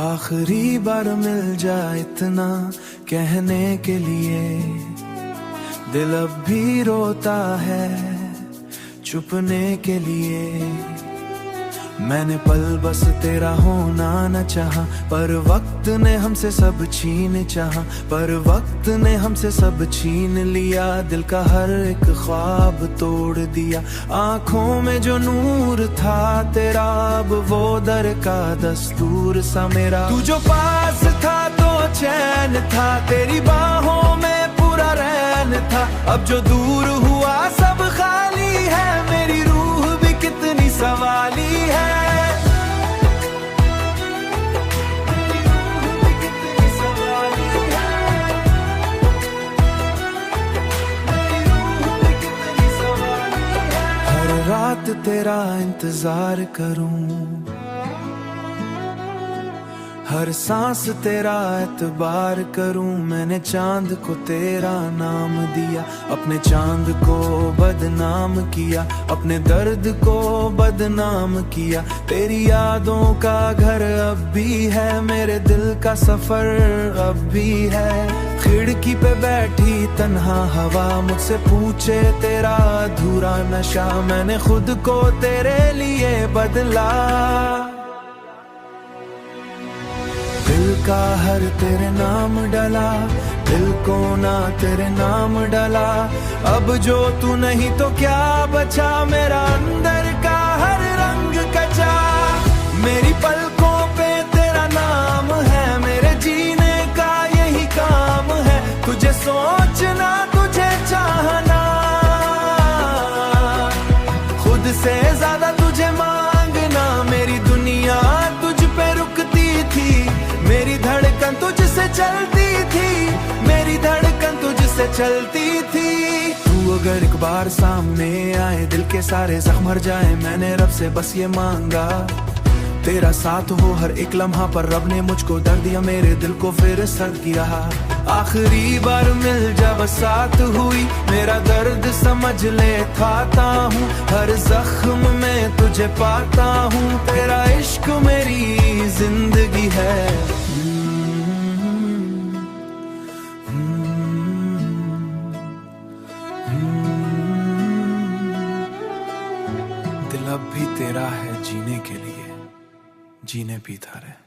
आखिरी बार मिल जाए इतना कहने के लिए, दिल अब भी रोता है छुपने के लिए। मैंने पल बस तेरा होना न चाहा, पर वक्त ने हमसे सब छीन चाहा, पर वक्त ने हमसे सब छीन लिया। दिल का हर एक ख्वाब तोड़ दिया, आंखों में जो नूर था तेरा अब वो दर का दस्तूर सा मेरा। तू जो पास था तो चैन था, तेरी बाहों में पूरा रैन था। अब जो दूर हुआ सब खाली है, मेरी रूह भी कितनी सवाली है। रात तेरा इंतजार करूं, हर सांस तेरा एतबार करूं। मैंने चांद को तेरा नाम दिया, अपने चांद को बदनाम किया, अपने दर्द को बदनाम किया। तेरी यादों का घर अब भी है, मेरे दिल का सफर अब भी है। खिड़की पे बैठी तन्हा हवा मुझसे पूछे तेरा अधूरा नशा, मैंने खुद को तेरे लिए बदला। दिल का हर तेरे नाम डला, दिल को ना तेरे नाम डला। अब जो तू नहीं तो क्या बचा, मेरा अंदर का हर रंग कचा। मेरी पलकों पे तेरा नाम है, मेरे जीने का यही काम है। तुझे सोचना तुझे चाहना, खुद से ज्यादा तुझे मांगना। मेरी दुनिया तुझ पे रुकती थी, मेरी धड़कन तुझसे चलती थी, मेरी धड़कन तुझसे चलती थी। तू अगर एक बार सामने आए, दिल के सारे जख्म मर जाए। मैंने रब से बस ये मांगा, तेरा साथ हो हर एक लम्हा। पर रब ने मुझको दर्द दिया, मेरे दिल को फिर सर्द किया। आखिरी बार मिल जा बस साथ हुई, मेरा दर्द समझ ले खाता हूँ। हर जख्म में तुझे पाता हूँ, तेरा इश्क मेरी जिंदगी है। दिल अब भी तेरा है जीने के लिए, जीने पीता रहे।